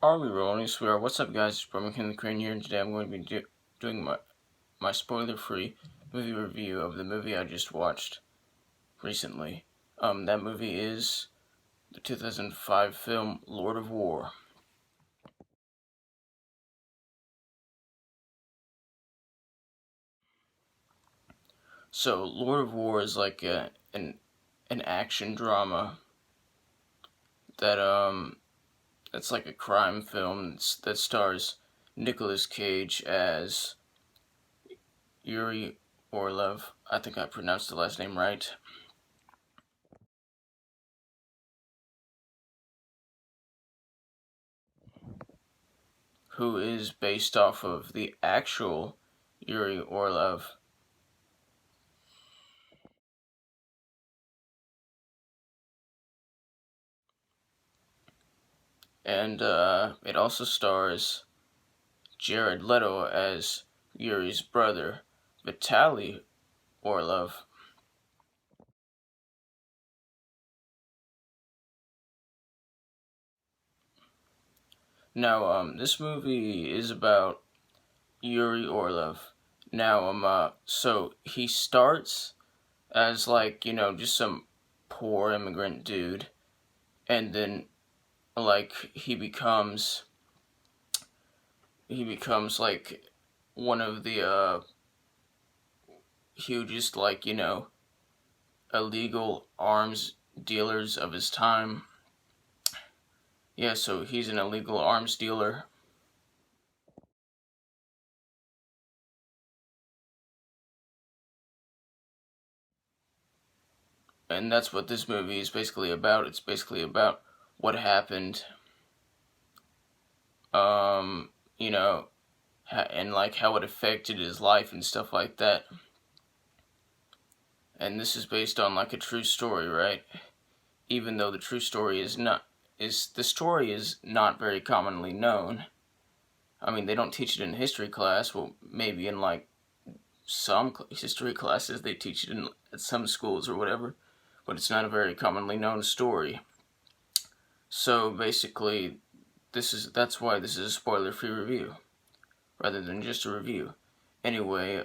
Are we rolling? Swear. What's up, guys? It's McKinley Crain here, and today I'm going to be doing my spoiler-free movie review of the movie I just watched recently. That movie is the 2005 film Lord of War. So, Lord of War is like an action drama that it's like a crime film that stars Nicolas Cage as Yuri Orlov. I think I pronounced the last name right. Who is based off of the actual Yuri Orlov. And it also stars Jared Leto as Yuri's brother, Vitaly Orlov. Now, this movie is about Yuri Orlov. Now, so he starts as like, just some poor immigrant dude, and then like he becomes like one of the hugest, like, illegal arms dealers of his time. Yeah, so he's an illegal arms dealer. And that's what this movie is basically about. It's basically about what happened, um, you know, and like how it affected his life and stuff like that. And this is based on like a true story, right? Even though the true story the story is not very commonly known. I mean, they don't teach it in history class. Well, maybe in like some history classes they teach it at some schools or whatever, but it's not a very commonly known story. So basically, that's why this is a spoiler-free review rather than just a review. Anyway,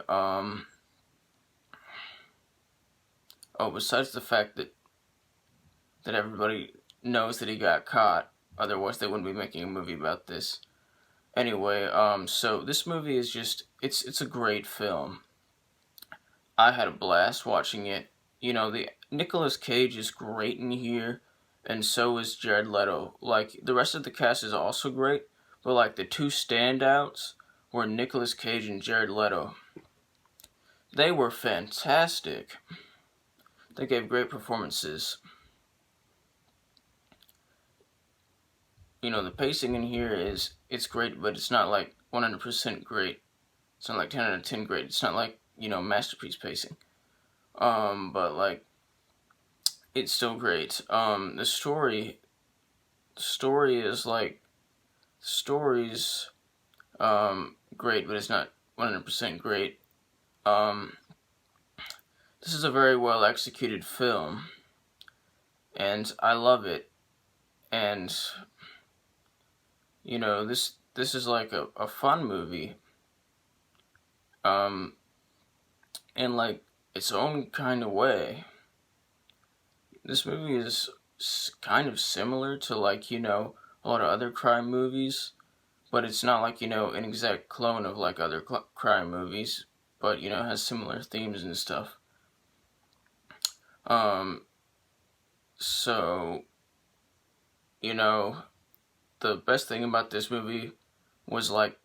besides the fact that everybody knows that he got caught, otherwise they wouldn't be making a movie about this. Anyway, so this movie is just it's a great film. I had a blast watching it. The Nicolas Cage is great in here, and so is Jared Leto. Like, the rest of the cast is also great, but like the two standouts were Nicolas Cage and Jared Leto. They were fantastic. They gave great performances. The pacing in here it's great, but it's not like 100% great. It's not like 10 out of 10 great. It's not like, masterpiece pacing. But like, it's still great. The story is like, story's great, but it's not 100% great. Um, this is a very well executed film, and I love it. And this is like a fun movie, um, in like its own kind of way. This movie is kind of similar to like a lot of other crime movies, but it's not like an exact clone of like other crime movies, but has similar themes and stuff. Um, so the best thing about this movie was like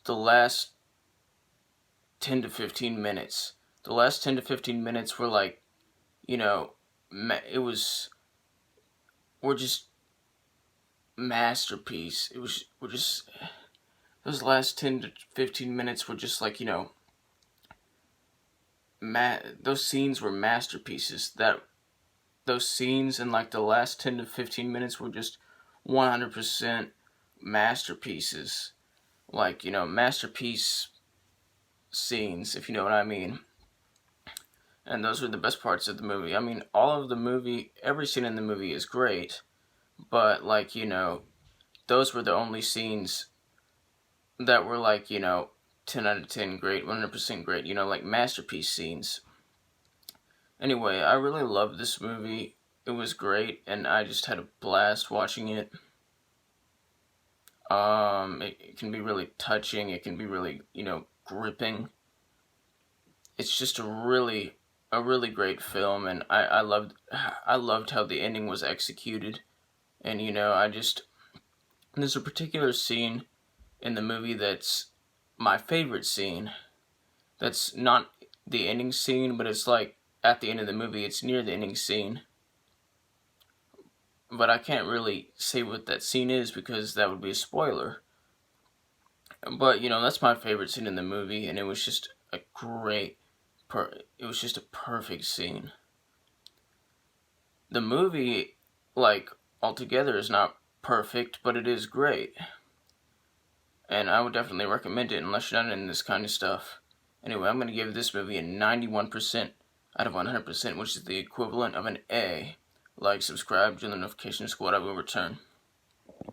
the last 10 to 15 minutes. The last 10 to 15 minutes were like, it was were just masterpiece. We're just those last 10 to 15 minutes were just like, those scenes were masterpieces. Those scenes in like the last 10 to 15 minutes were just 100% masterpieces. Like, masterpiece scenes, if you know what I mean. And those were the best parts of the movie. I mean, all of the movie, every scene in the movie is great, but like, those were the only scenes that were like, 10 out of 10 great, 100% great, like masterpiece scenes. Anyway, I really loved this movie. It was great, and I just had a blast watching it. It can be really touching. It can be really, gripping. It's just a really great film, and I loved how the ending was executed. And there's a particular scene in the movie that's my favorite scene. That's not the ending scene, but it's like at the end of the movie. It's near the ending scene. But I can't really say what that scene is because that would be a spoiler. But that's my favorite scene in the movie, and it was just a it was just a perfect scene. The movie, like, altogether is not perfect, but it is great. And I would definitely recommend it unless you're not into this kind of stuff. Anyway, I'm going to give this movie a 91% out of 100%, which is the equivalent of an A. Like, subscribe, join the notification squad. I will return.